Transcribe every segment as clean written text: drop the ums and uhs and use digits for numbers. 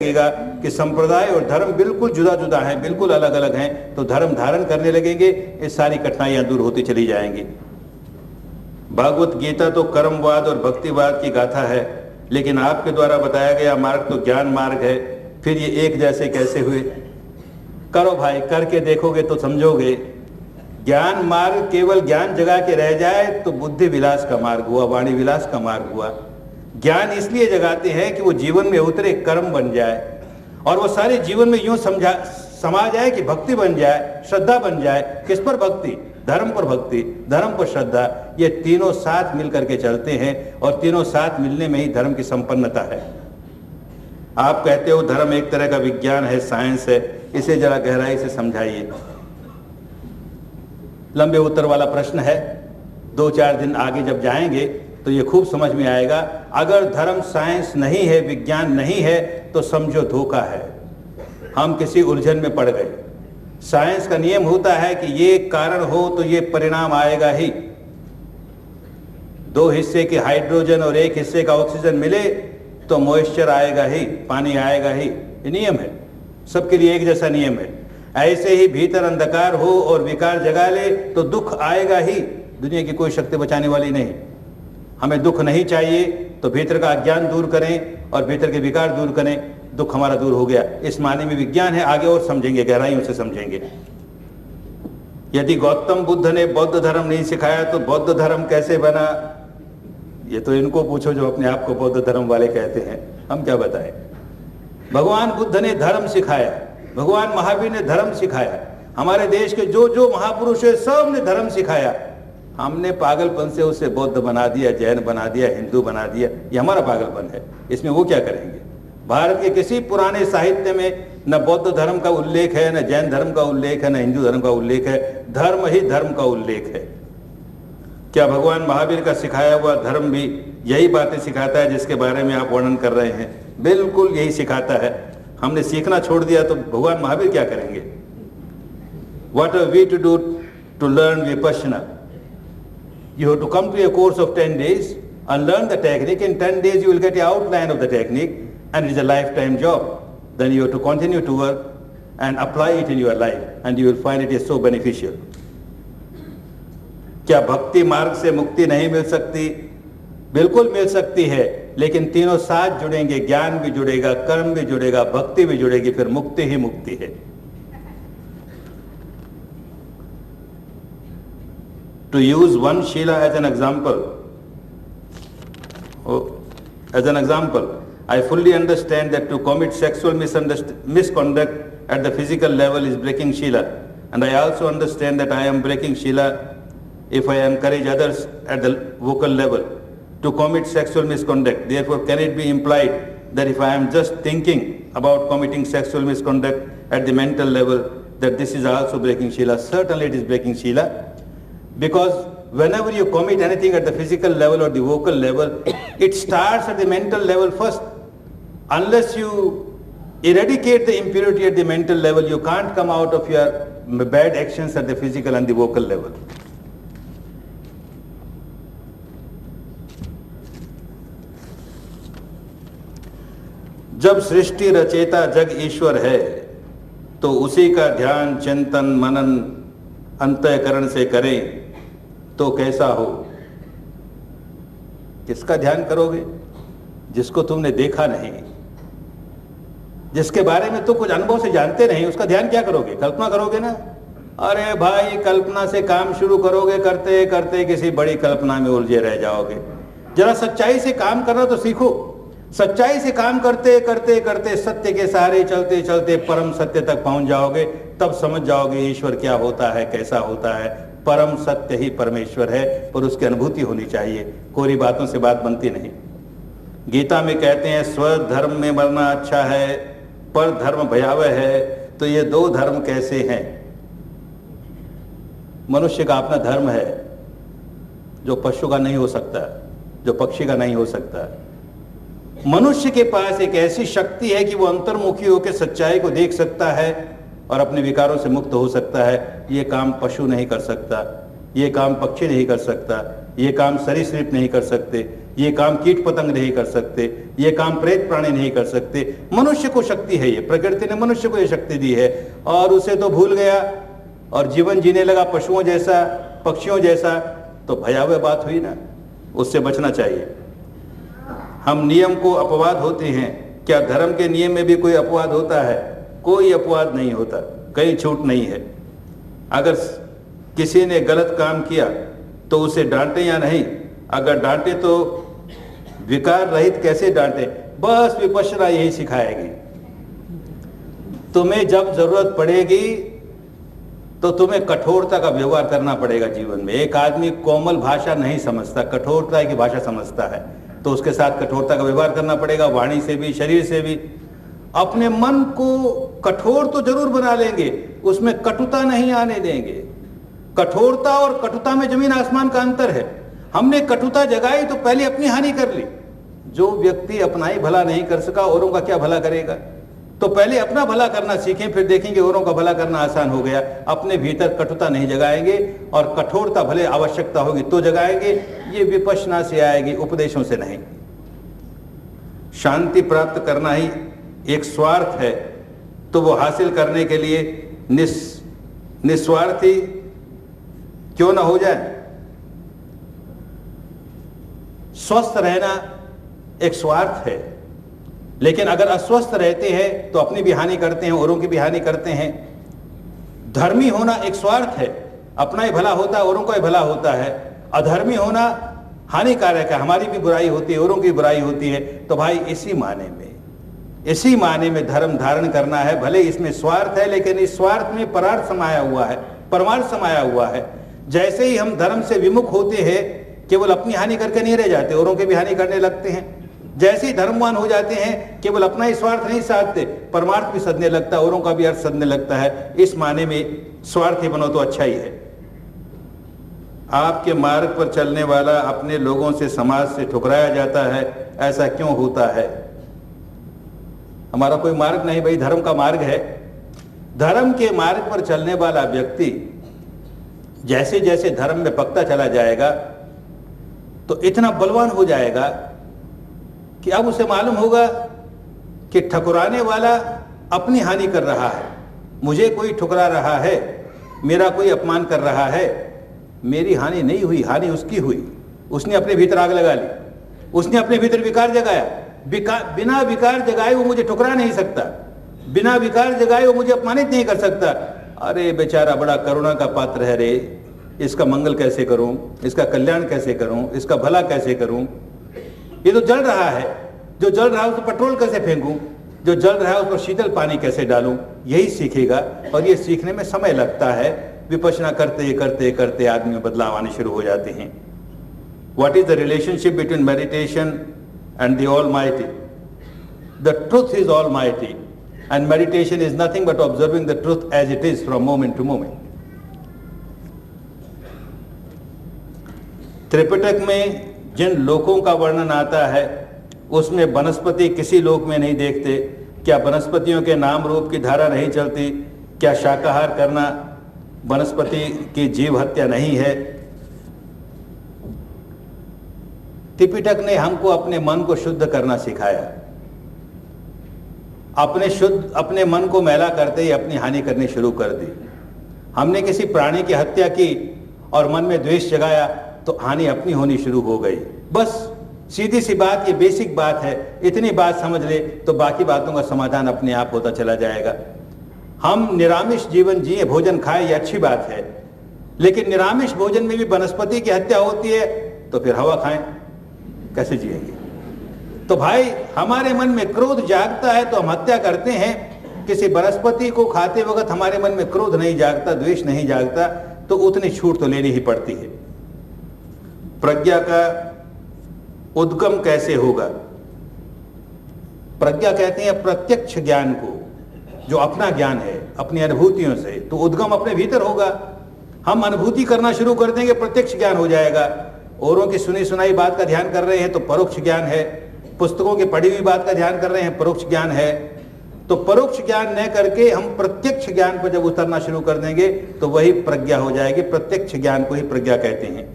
सकेगा कि संप्रदाय और धर्म बिल्कुल जुदा जुदा हैं, बिल्कुल अलग अलग हैं, तो धर्म धारण करने लगेंगे, ये सारी कठिनाइयां दूर होती चली जाएंगी। भागवत गीता तो कर्मवाद और भक्तिवाद की गाथा है, लेकिन आपके द्वारा बताया गया मार्ग तो ज्ञान मार्ग है। फिर ये एक जैसे कैसे हुए? करो भाई, करके देखोगे तो समझोगे। ज्ञान मार्ग केवल ज्ञान जगा के रह जाए तो बुद्धि विलास का मार्ग हुआ, वाणी विलास का मार्ग हुआ। ज्ञान इसलिए जगाते हैं कि वो जीवन में उतरे, कर्म बन जाए और वो सारे जीवन में यूं समा जाए कि भक्ति बन जाए, श्रद्धा बन जाए। किस पर भक्ति? धर्म पर भक्ति, धर्म पर श्रद्धा। ये तीनों साथ मिल करके चलते हैं और तीनों साथ मिलने में ही धर्म की संपन्नता है। आप कहते हो धर्म एक तरह का विज्ञान है, साइंस है, इसे जरा गहराई से समझाइए। लंबे उत्तर वाला प्रश्न है, 2-4 दिन आगे जब जाएंगे तो ये खूब समझ में आएगा। अगर धर्म साइंस नहीं है, विज्ञान नहीं है, तो समझो धोखा है, हम किसी उलझन में पड़ गए। साइंस का नियम होता है कि ये कारण हो तो ये परिणाम आएगा ही। 2 हिस्से के हाइड्रोजन और 1 हिस्से का ऑक्सीजन मिले तो मॉइस्चर आएगा ही, पानी आएगा ही। ये नियम है, सबके लिए एक जैसा नियम है। ऐसे ही भीतर अंधकार हो और विकार जगा ले तो दुख आएगा ही। दुनिया की कोई शक्ति बचाने वाली नहीं। हमें दुख नहीं चाहिए तो भीतर का अज्ञान दूर करें और भीतर के विकार दूर करें, दुख हमारा दूर हो गया। इस माने में विज्ञान है, आगे और समझेंगे, गहराइयों से समझेंगे। यदि गौतम बुद्ध ने बौद्ध धर्म नहीं सिखाया तो बौद्ध धर्म कैसे बना? ये तो इनको पूछो जो अपने आप को बौद्ध धर्म वाले कहते हैं, हम क्या बताएं। भगवान बुद्ध ने धर्म सिखाया, भगवान महावीर ने धर्म सिखाया, हमारे देश के जो जो महापुरुष है सब ने धर्म सिखाया। हमने पागलपन से उसे बौद्ध बना दिया, जैन बना दिया, हिंदू बना दिया। ये हमारा पागलपन है, इसमें वो क्या करेंगे। भारत के किसी पुराने साहित्य में न बौद्ध धर्म का उल्लेख है, न जैन धर्म का उल्लेख है, न हिंदू धर्म का उल्लेख है। धर्म ही धर्म का उल्लेख है। क्या भगवान महावीर का सिखाया हुआ धर्म भी यही बातें सिखाता है जिसके बारे में आप वर्णन कर रहे हैं? बिल्कुल यही सिखाता है। हमने सीखना छोड़ दिया तो भगवान महावीर क्या करेंगे? What are we to do to learn Vipassana? You have to come to a course of 10 days and learn the technique. In 10 days you will get the outline of the technique and it is a lifetime job. Then you have to continue to work and apply it in your life and you will find it is so beneficial. क्या भक्ति मार्ग से मुक्ति नहीं मिल सकती? बिल्कुल मिल सकती है, लेकिन तीनों साथ जुड़ेंगे। ज्ञान भी जुड़ेगा, कर्म भी जुड़ेगा, भक्ति भी जुड़ेगी, फिर मुक्ति ही मुक्ति है। To use one Shila as an example, I fully understand that to commit sexual misconduct at the physical level is breaking Shila, and I also understand that I am breaking Shila if I encourage others at the vocal level to commit sexual misconduct. Therefore, can it be implied that if I am just thinking about committing sexual misconduct at the mental level, that this is also breaking Shila? Certainly it is breaking Shila, because whenever you commit anything at the physical level or the vocal level, it starts at the mental level first. Unless you eradicate the impurity at the mental level, you can't come out of your bad actions at the physical and the vocal level. जब सृष्टि रचेता जग ईश्वर है तो उसी का ध्यान चिंतन मनन अंतःकरण से करें तो कैसा हो? किसका ध्यान करोगे? जिसको तुमने देखा नहीं, जिसके बारे में तो कुछ अनुभव से जानते नहीं, उसका ध्यान क्या करोगे? कल्पना करोगे ना? अरे भाई, कल्पना से काम शुरू करोगे, करते करते किसी बड़ी कल्पना में उलझे रह जाओगे। जरा सच्चाई से काम करना तो सीखो। सच्चाई से काम करते करते करते सत्य के सहारे चलते चलते परम सत्य तक पहुंच जाओगे। तब समझ जाओगे ईश्वर क्या होता है, कैसा होता है। परम सत्य ही परमेश्वर है, पर उसकी अनुभूति होनी चाहिए। कोरी बातों से बात बनती नहीं। गीता में कहते हैं स्वधर्म में मरना अच्छा है, पर धर्म भयावह है। तो ये 2 धर्म कैसे हैं? मनुष्य का अपना धर्म है जो पशु का नहीं हो सकता, जो पक्षी का नहीं हो सकता। मनुष्य के पास एक ऐसी शक्ति है कि वो अंतर्मुखी होकर सच्चाई को देख सकता है और अपने विकारों से मुक्त हो सकता है। ये काम पशु नहीं कर सकता, ये काम पक्षी नहीं कर सकता, ये काम सरीसृप नहीं कर सकते। ये काम कीट पतंग नहीं कर सकते, ये काम प्रेत प्राणी नहीं कर सकते। मनुष्य को शक्ति है, ये प्रकृति ने मनुष्य को ये शक्ति दी है और उसे तो भूल गया और जीवन जीने लगा पशुओं जैसा, पक्षियों जैसा, तो भयावह बात हुई ना। उससे बचना चाहिए। हम नियम को अपवाद होते हैं, क्या धर्म के नियम में भी कोई अपवाद होता है? कोई अपवाद नहीं होता, कहीं छूट नहीं है। अगर किसी ने गलत काम किया तो उसे डांटे या नहीं? अगर डांटे तो विकार रहित कैसे डांटे? बस विपश्यना यही सिखाएगी। तुम्हें जब जरूरत पड़ेगी तो तुम्हें कठोरता का व्यवहार करना पड़ेगा जीवन में। एक आदमी कोमल भाषा नहीं समझता, कठोरता की भाषा समझता है, तो उसके साथ कठोरता का व्यवहार करना पड़ेगा, वाणी से भी, शरीर से भी। अपने मन को कठोर तो जरूर बना लेंगे, उसमें कटुता नहीं आने देंगे। कठोरता और कटुता में जमीन आसमान का अंतर है। हमने कटुता जगाई तो पहले अपनी हानि कर ली। जो व्यक्ति अपना ही भला नहीं कर सका, औरों का क्या भला करेगा? तो पहले अपना भला करना सीखें, फिर देखेंगे औरों का भला करना आसान हो गया। अपने भीतर कटुता नहीं जगाएंगे और कठोरता भले आवश्यकता होगी तो जगाएंगे। ये विपश्यना से आएगी, उपदेशों से नहीं। शांति प्राप्त करना ही एक स्वार्थ है, तो वो हासिल करने के लिए निस्वार्थी क्यों ना हो जाए। स्वस्थ रहना एक स्वार्थ है, लेकिन अगर अस्वस्थ रहते हैं तो अपनी भी हानि करते हैं, औरों की भी हानि करते हैं। धर्मी होना एक स्वार्थ है, अपना ही भला होता है, औरों का ही भला होता है। अधर्मी होना हानिकारक है, हमारी भी बुराई होती है, औरों की बुराई होती है। तो भाई इसी माने में धर्म धारण करना है। भले इसमें स्वार्थ है, लेकिन इस स्वार्थ में परार्थ समाया हुआ है, परमार्थ समाया हुआ है। जैसे ही हम धर्म से विमुख होते हैं, केवल अपनी हानि करके नहीं रह जाते, औरों की भी हानि करने लगते हैं। जैसे ही धर्मवान हो जाते हैं, केवल अपना ही स्वार्थ नहीं साधते, परमार्थ भी सधने लगता है, औरों का भी अर्थ सधने लगता है। इस माने में स्वार्थी बनो तो अच्छा ही है। आपके मार्ग पर चलने वाला अपने लोगों से, समाज से ठुकराया जाता है, ऐसा क्यों होता है? हमारा कोई मार्ग नहीं भाई, धर्म का मार्ग है। धर्म के मार्ग पर चलने वाला व्यक्ति जैसे जैसे धर्म में पकता चला जाएगा तो इतना बलवान हो जाएगा कि अब उसे मालूम होगा कि ठुकराने वाला अपनी हानि कर रहा है। मुझे कोई ठुकरा रहा है, मेरा कोई अपमान कर रहा है, मेरी हानि नहीं हुई, हानि उसकी हुई। उसने अपने भीतर आग लगा ली, उसने अपने भीतर विकार जगाया। बिना विकार जगाए वो मुझे ठुकरा नहीं सकता, बिना विकार जगाए वो मुझे अपमानित नहीं कर सकता। अरे बेचारा बड़ा करुणा का पात्र है रे, इसका मंगल कैसे करूं, इसका कल्याण कैसे करूं, इसका भला कैसे करूं। ये तो जल रहा है, जो जल रहा है उसको पेट्रोल कैसे फेंकूं, जो जल रहा है उसको शीतल पानी कैसे डालूं, यही सीखेगा। और ये सीखने में समय लगता है। विपश्यना करते करते करते आदमी में बदलाव आने शुरू हो जाते हैं। What is the relationship between meditation and the Almighty? The truth is Almighty, and meditation is nothing but observing the truth as it is from moment to moment. Tripitaka में जिन लोकों का वर्णन आता है उसमें वनस्पति किसी लोक में नहीं देखते। क्या वनस्पतियों के नाम रूप की धारा नहीं चलती? क्या शाकाहार करना वनस्पति की जीव हत्या नहीं है? त्रिपिटक ने हमको अपने मन को शुद्ध करना सिखाया। अपने मन को मैला करते ही अपनी हानि करनी शुरू कर दी। हमने किसी प्राणी की हत्या की और मन में द्वेष जगाया तो हानि अपनी होनी शुरू हो गई। बस सीधी सी बात, ये बेसिक बात है। इतनी बात समझ ले तो बाकी बातों का समाधान अपने आप होता चला जाएगा। हम निरामिष जीवन जिए, भोजन खाए, ये अच्छी बात है, लेकिन निरामिष भोजन में भी वनस्पति की हत्या होती है तो फिर हवा खाएं, कैसे जिएंगे? तो भाई हमारे मन में क्रोध जागता है तो हम हत्या करते हैं। किसी वनस्पति को खाते वक्त हमारे मन में क्रोध नहीं जागता, द्वेष नहीं जागता, तो उतनी छूट तो लेनी ही पड़ती है। प्रज्ञा का उद्गम कैसे होगा? प्रज्ञा कहते हैं प्रत्यक्ष ज्ञान को, जो अपना ज्ञान है, अपनी अनुभूतियों से। तो उद्गम अपने भीतर होगा। हम अनुभूति करना शुरू कर देंगे, प्रत्यक्ष ज्ञान हो जाएगा। औरों की सुनी सुनाई बात का ध्यान कर रहे हैं तो परोक्ष ज्ञान है। पुस्तकों की पढ़ी हुई बात का ध्यान कर रहे हैं, परोक्ष ज्ञान है। तो परोक्ष ज्ञान न करके हम प्रत्यक्ष ज्ञान पर जब उतरना शुरू कर देंगे तो वही प्रज्ञा हो जाएगी। प्रत्यक्ष ज्ञान को ही प्रज्ञा कहते हैं।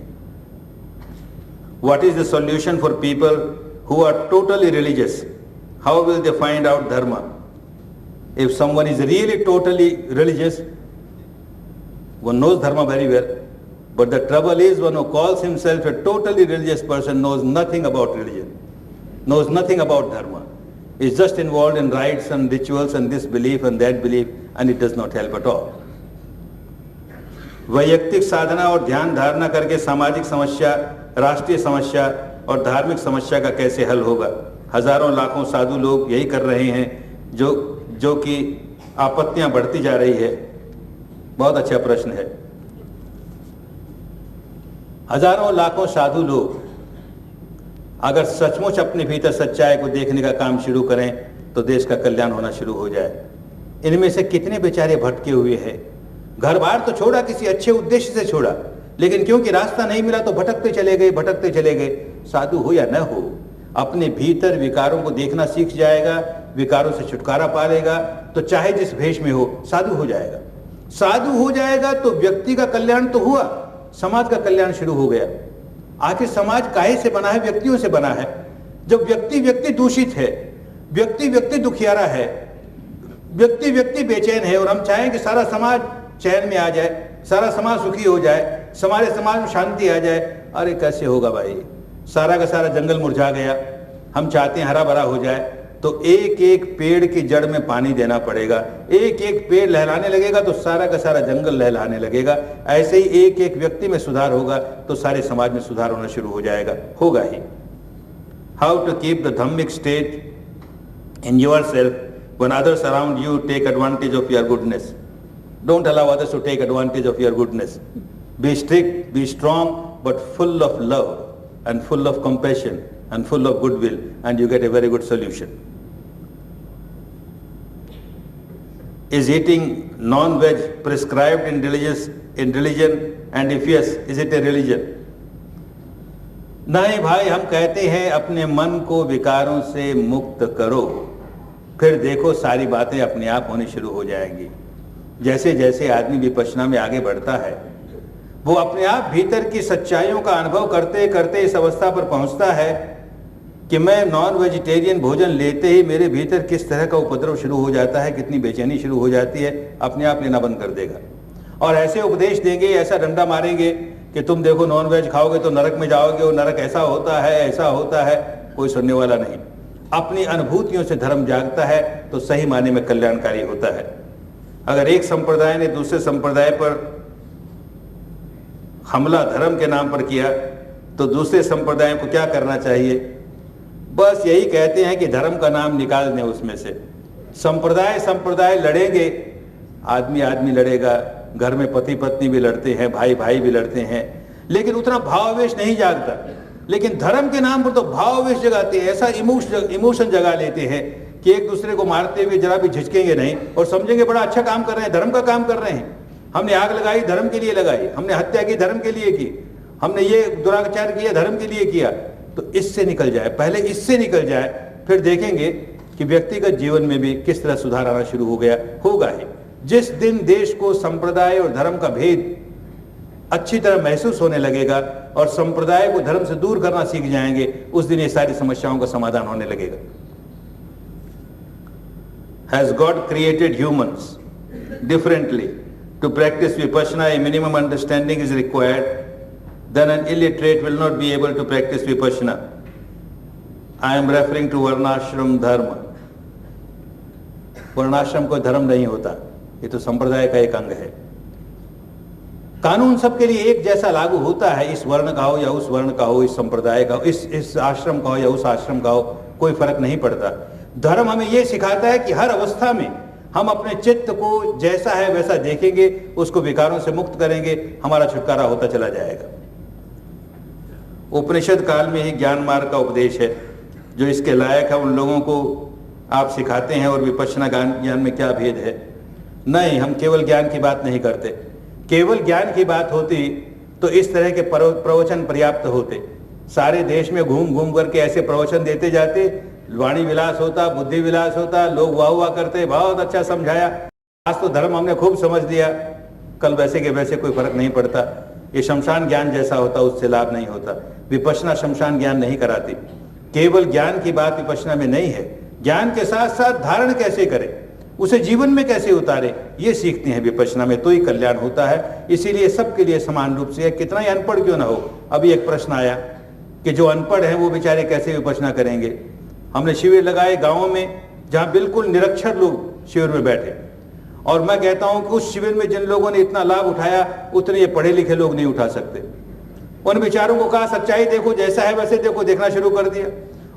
What is the solution for people who are totally religious? How will they find out dharma? If someone is really totally religious, one knows dharma very well. But the trouble is, one who calls himself a totally religious person knows nothing about religion, knows nothing about dharma, is just involved in rites and rituals and this belief and that belief, and it does not help at all. वैयक्तिक साधना और ध्यान धारणा करके सामाजिक समस्या, राष्ट्रीय समस्या और धार्मिक समस्या का कैसे हल होगा? हजारों लाखों साधु लोग यही कर रहे हैं जो कि आपत्तियां बढ़ती जा रही है। बहुत अच्छा प्रश्न है। हजारों लाखों साधु लोग अगर सचमुच अपने भीतर सच्चाई को देखने का काम शुरू करें तो देश का कल्याण होना शुरू हो जाए। इनमें से कितने बेचारे भटके हुए हैं, घर बार तो छोड़ा, किसी अच्छे उद्देश्य से छोड़ा, लेकिन क्योंकि रास्ता नहीं मिला तो भटकते चले गए। साधु हो या न हो, अपने भीतर विकारों को देखना सीख जाएगा, विकारों से छुटकारा पा लेगा, तो चाहे जिस भेष में हो साधु हो जाएगा। साधु हो जाएगा तो व्यक्ति का कल्याण तो हुआ, समाज का कल्याण शुरू हो गया। आखिर समाज काहे से बना है? व्यक्तियों से बना है। जब व्यक्ति दूषित है, व्यक्ति दुखियारा है, व्यक्ति बेचैन है, और हम चाहें कि सारा समाज चैन में आ जाए, सारा समाज सुखी हो जाए, हमारे समाज में शांति आ जाए, अरे कैसे होगा भाई? सारा का सारा जंगल मुरझा गया। हम चाहते हैं हरा भरा हो जाए, तो एक एक पेड़ की जड़ में पानी देना पड़ेगा। एक एक पेड़ लहराने लगेगा तो सारा का सारा जंगल लहराने लगेगा। ऐसे ही एक एक व्यक्ति में सुधार होगा तो सारे समाज में सुधार होना शुरू हो जाएगा, होगा ही। How to keep the dhammic state in yourself when others around you take advantage of your goodness? Don't allow others to take advantage of your goodness. Be strict, be strong, but full of love and full of compassion and full of goodwill, and you get a very good solution. Is eating non-veg prescribed in religion, and if yes, is it a religion? नहीं भाई, हम कहते हैं अपने मन को विकारों से मुक्त करो, फिर देखो सारी बातें अपने आप होनी शुरू हो जाएंगी। जैसे जैसे आदमी विपश्यना में आगे बढ़ता है, वो अपने आप भीतर की सच्चाइयों का अनुभव करते करते इस अवस्था पर पहुंचता है कि मैं नॉन वेजिटेरियन भोजन लेते ही मेरे भीतर किस तरह का उपद्रव शुरू हो जाता है, कितनी बेचैनी शुरू हो जाती है, अपने आप लेना बंद कर देगा। और ऐसे उपदेश देंगे, ऐसा डंडा मारेंगे कि तुम देखो नॉन वेज खाओगे तो नरक में जाओगे, और नरक ऐसा होता है, कोई सुनने वाला नहीं। अपनी अनुभूतियों से धर्म जागता है तो सही मायने में कल्याणकारी होता है। अगर एक संप्रदाय ने दूसरे संप्रदाय पर हमला धर्म के नाम पर किया तो दूसरे संप्रदाय को क्या करना चाहिए? बस यही कहते हैं कि धर्म का नाम निकाल दें उसमें से। संप्रदाय लड़ेंगे, आदमी लड़ेगा, घर में पति पत्नी भी लड़ते हैं, भाई भी लड़ते हैं, लेकिन उतना भावावेश नहीं जागता। लेकिन धर्म के नाम पर तो भावावेश जगाते हैं, ऐसा इमोशन जगा लेते हैं कि एक दूसरे को मारते हुए जरा भी झिझकेंगे नहीं और समझेंगे बड़ा अच्छा काम कर रहे हैं, धर्म का काम कर रहे हैं। हमने आग लगाई, धर्म के लिए लगाई, हमने हत्या की, धर्म के लिए की, हमने ये दुराचार किया, धर्म के लिए किया। तो इससे निकल जाए, पहले इससे निकल जाए, फिर देखेंगे कि व्यक्तिगत जीवन में भी किस तरह सुधार आना शुरू हो गया, होगा ही। जिस दिन देश को संप्रदाय और धर्म का भेद अच्छी तरह महसूस होने लगेगा और संप्रदाय को धर्म से दूर करना सीख जाएंगे, उस दिन ये सारी समस्याओं का समाधान होने लगेगा। Has God created humans differently? To practice vipassana, a minimum understanding is required. Then an illiterate will not be able to practice vipassana. I am referring to varnashram dharma. वर्णाश्रम कोई धर्म नहीं होता, ये तो संप्रदाय का एक अंग है। कानून सबके लिए एक जैसा लागू होता है, इस वर्ण का हो या उस वर्ण का हो, इस संप्रदाय का हो, इस आश्रम का हो या उस आश्रम का हो, कोई फर्क नहीं पड़ता। धर्म हमें यह सिखाता है कि हर अवस्था में हम अपने चित्त को जैसा है वैसा देखेंगे, उसको विकारों से मुक्त करेंगे, हमारा छुटकारा होता चला जाएगा। उपनिषद काल में ही ज्ञान मार्ग का उपदेश है, जो इसके लायक है उन लोगों को आप सिखाते हैं। और विपश्यना ज्ञान में क्या भेद है? नहीं, हम केवल ज्ञान की बात नहीं करते। केवल ज्ञान की बात होती तो इस तरह के प्रवचन पर्याप्त होते। सारे देश में घूम घूम करके ऐसे प्रवचन देते जाते, वाणी विलास होता, बुद्धि विलास होता, लोग वाह वाह करते, बहुत अच्छा समझाया, आज तो धर्म हमने खूब समझ लिया, कल वैसे के वैसे कोई फर्क नहीं पड़ता। ये शमशान ज्ञान जैसा होता, उससे लाभ नहीं होता। विपश्यना शमशान ज्ञान नहीं कराती। केवल ज्ञान की बात विपश्यना में नहीं है, ज्ञान के साथ साथ धारण कैसे करें, उसे जीवन में कैसे उतारे, ये सीखते हैं विपश्यना में, तो ही कल्याण होता है। इसीलिए सबके लिए समान रूप से, कितना ही अनपढ़ क्यों ना हो। अभी एक प्रश्न आया कि जो अनपढ़ हैं वो बेचारे कैसे विपश्यना करेंगे। हमने शिविर लगाए गाँवों में जहाँ बिल्कुल निरक्षर लोग शिविर में बैठे, और मैं कहता हूं कि उस शिविर में जिन लोगों ने इतना लाभ उठाया उतने ये पढ़े लिखे लोग नहीं उठा सकते। उन बेचारों को कहा सच्चाई देखो, जैसा है वैसे देखो, देखना शुरू कर दिया।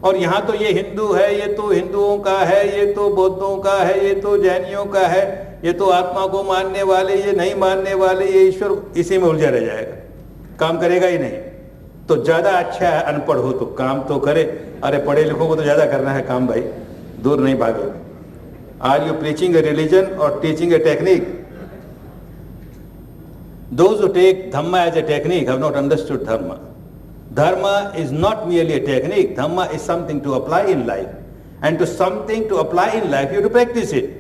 और यहाँ तो ये हिंदू है, ये तो हिंदुओं का है, ये तो बौद्धों का है, ये तो जैनियों का है, ये तो आत्मा को मानने वाले, ये नहीं मानने वाले, ये ईश्वर, इसी में उलझा रह जाएगा, काम करेगा ही नहीं। तो ज्यादा अच्छा है अनपढ़ हो तो काम तो करे, अरे पढ़े लिखों को तो ज्यादा करना है काम भाई, दूर नहीं भागे। Are you preaching a religion or teaching a technique? Those who take Dhamma as a technique have not understood Dharma. Dharma is not merely a technique. Dhamma is something to apply in life. And to something to apply in life, you have to practice it.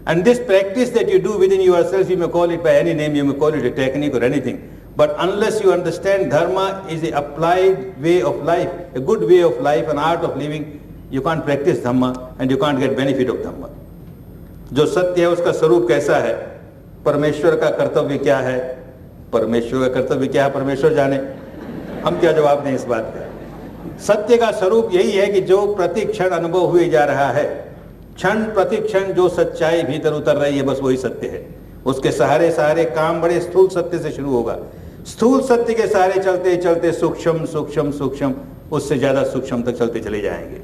And this practice that you do within yourself, you may call it by any name, you may call it a technique or anything. But unless you understand Dharma is an applied way of life, a good way of life, an art of living, you can't practice Dhamma and you can't get benefit of Dhamma. जो सत्य है उसका स्वरूप कैसा है, परमेश्वर का कर्तव्य क्या है, परमेश्वर का कर्तव्य क्या है परमेश्वर जाने, हम क्या जवाब दें इस बात का। सत्य का स्वरूप यही है कि जो प्रति क्षण अनुभव हुए जा रहा है, क्षण प्रति क्षण जो सच्चाई भीतर उतर रही है, बस वही सत्य है। उसके सहारे सहारे काम बड़े स्थूल सत्य से शुरू होगा, स्थूल सत्य के सहारे चलते चलते सूक्ष्म सूक्ष्म सूक्ष्म, उससे ज्यादा सूक्ष्म तक चलते चले जाएंगे।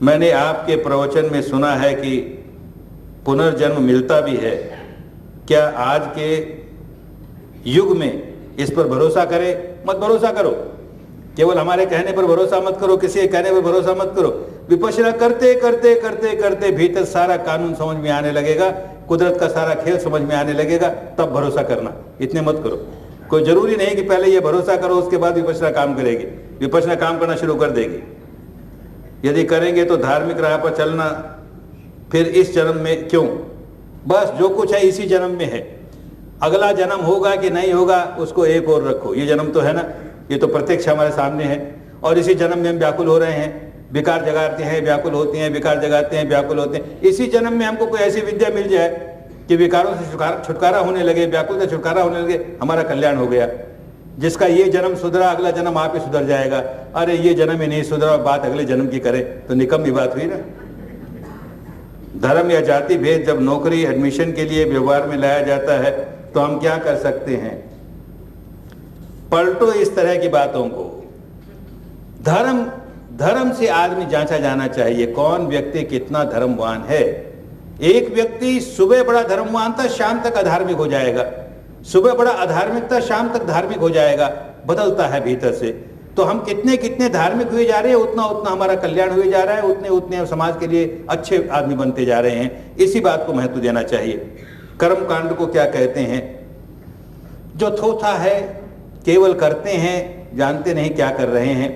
मैंने आपके प्रवचन में सुना है कि पुनर्जन्म मिलता भी है। क्या आज के युग में इस पर भरोसा करें? मत भरोसा करो। केवल हमारे कहने पर भरोसा मत करो, किसी के कहने पर भरोसा मत करो। विपश्यना करते करते करते करते भीतर सारा कानून समझ में आने लगेगा, कुदरत का सारा खेल समझ में आने लगेगा, तब भरोसा करना। इतने मत करो। कोई जरूरी नहीं कि पहले ये भरोसा करो उसके बाद विपश्यना काम करेगी। विपश्यना काम करना शुरू कर देगी। यदि करेंगे तो धार्मिक राह पर चलना फिर इस जन्म में क्यों, बस जो कुछ है इसी जन्म में है। अगला जन्म होगा कि नहीं होगा उसको एक और रखो। ये जन्म तो है ना, ये तो प्रत्यक्ष हमारे सामने है, और इसी जन्म में हम व्याकुल हो रहे हैं, विकार जगाते हैं, व्याकुल होते हैं, विकार जगाते हैं, व्याकुल होते हैं। इसी जन्म में हमको कोई ऐसी विद्या मिल जाए कि विकारों से छुटकारा होने लगे, व्याकुल से छुटकारा होने लगे, हमारा कल्याण हो गया। जिसका ये जन्म सुधरा अगला जन्म आप ही सुधर जाएगा। अरे ये जन्म ही नहीं सुधरा, बात अगले जन्म की करे तो निकम्मी बात हुई ना। धर्म या जाति भेद जब नौकरी एडमिशन के लिए व्यवहार में लाया जाता है तो हम क्या कर सकते हैं? पलटो इस तरह की बातों को। धर्म से आदमी जांचा जाना चाहिए, कौन व्यक्ति कितना धर्मवान है। एक व्यक्ति सुबह बड़ा धर्मवान था, शाम तक अधार्मिक हो जाएगा, सुबह बड़ा अधार्मिक था, शाम तक धार्मिक हो जाएगा, बदलता है भीतर से। तो हम कितने कितने धार्मिक हुए जा रहे हैं, उतना उतना हमारा कल्याण हुए जा रहा है, उतने उतने समाज के लिए अच्छे आदमी बनते जा रहे हैं। इसी बात को महत्व देना चाहिए। कर्म कांड को क्या कहते हैं? जो थोथा है, केवल करते हैं, जानते नहीं क्या कर रहे हैं,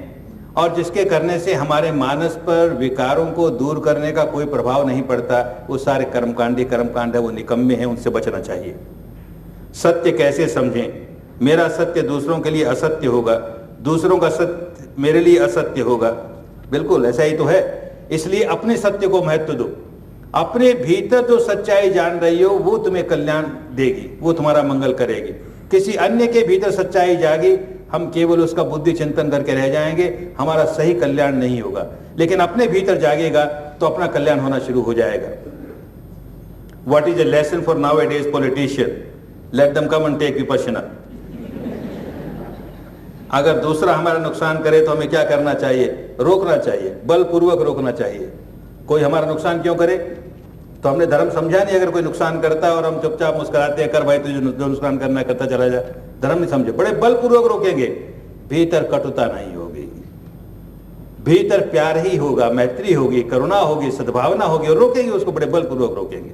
और जिसके करने से हमारे मानस पर विकारों को दूर करने का कोई प्रभाव नहीं पड़ता, वो सारे कर्मकांड है, वो निकम्मे हैं, उनसे बचना चाहिए। सत्य कैसे समझें? मेरा सत्य दूसरों के लिए असत्य होगा, दूसरों का सत्य मेरे लिए असत्य होगा। बिल्कुल ऐसा ही तो है। इसलिए अपने सत्य को महत्व दो। अपने भीतर जो सच्चाई जान रही हो वो तुम्हें कल्याण देगी, वो तुम्हारा मंगल करेगी। किसी अन्य के भीतर सच्चाई जागी, हम केवल उसका बुद्धि चिंतन करके रह जाएंगे, हमारा सही कल्याण नहीं होगा। लेकिन अपने भीतर जागेगा तो अपना कल्याण होना शुरू हो जाएगा। What is a lesson for nowadays politician? Let them come and take Vipassana. अगर दूसरा हमारा नुकसान करे तो हमें क्या करना चाहिए? रोकना चाहिए, बलपूर्वक रोकना चाहिए। कोई हमारा नुकसान क्यों करे? तो हमने धर्म समझा नहीं। अगर कोई नुकसान करता है और हम चुपचाप मुस्कुराते हैं, कर भाई तुझे जो नुकसान करना है करता चला जा, धर्म नहीं समझे। बड़े बलपूर्वक रोकेंगे, भीतर कटुता नहीं होगी, भीतर प्यार ही होगा, मैत्री होगी, करुणा होगी, सद्भावना होगी, और रोकेंगे उसको, बड़े बलपूर्वक रोकेंगे।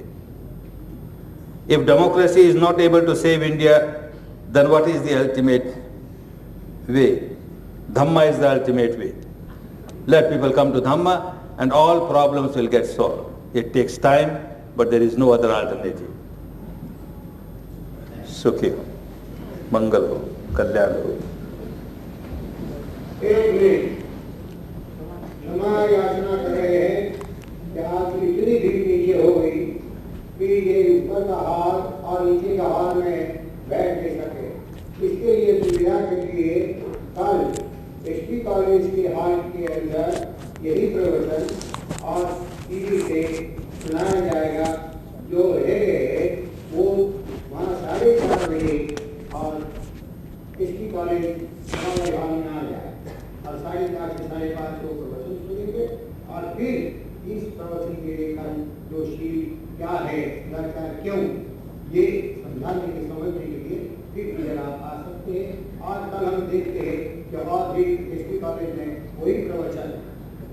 If democracy is not able to save India, then what is the ultimate way? Dhamma is the ultimate way. Let people come to Dhamma and all problems will get solved. It takes time, but there is no other alternative. Sukhi. मंगल हो, कल्याण हो। एक minute क्षमा याचना कर रहे हैं कि आज इतनी भीड़ नीचे हो गई कि ये ऊपर का हाल और नीचे का हाल में बैठ नहीं सके। इसके लिए सुविधा के लिए कल एसपी कॉलेज के हॉल के अंदर यही प्रवचन और टीवी से सुनाया जाएगा। जो रह गए वो वहाँ 4:30 बजे और एसपी कॉलेज हॉल में आ जाए और 4:30 से 5:30 को प्रवचन सुनेंगे और फिर इस प्रवचन के लेकर जो शील क्या है, लड़का क्यों, ये समझाने के समझने के लिए फिर इधर आप आ सकते हैं। और कल हम देखते हैं कि और भी एसपी कॉलेज में वही प्रवचन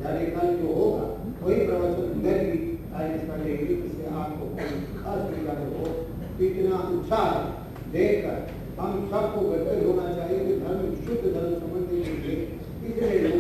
यानी कल जो होगा वही प्रवचन उधर भी आयोजित कर लेंगे, जिससे आपको खास तरीका हो। इतना उत्साह देखकर हम सबको गदगद होना चाहिए कि धर्म शुद्ध धर्म समझने के लिए इतने लोग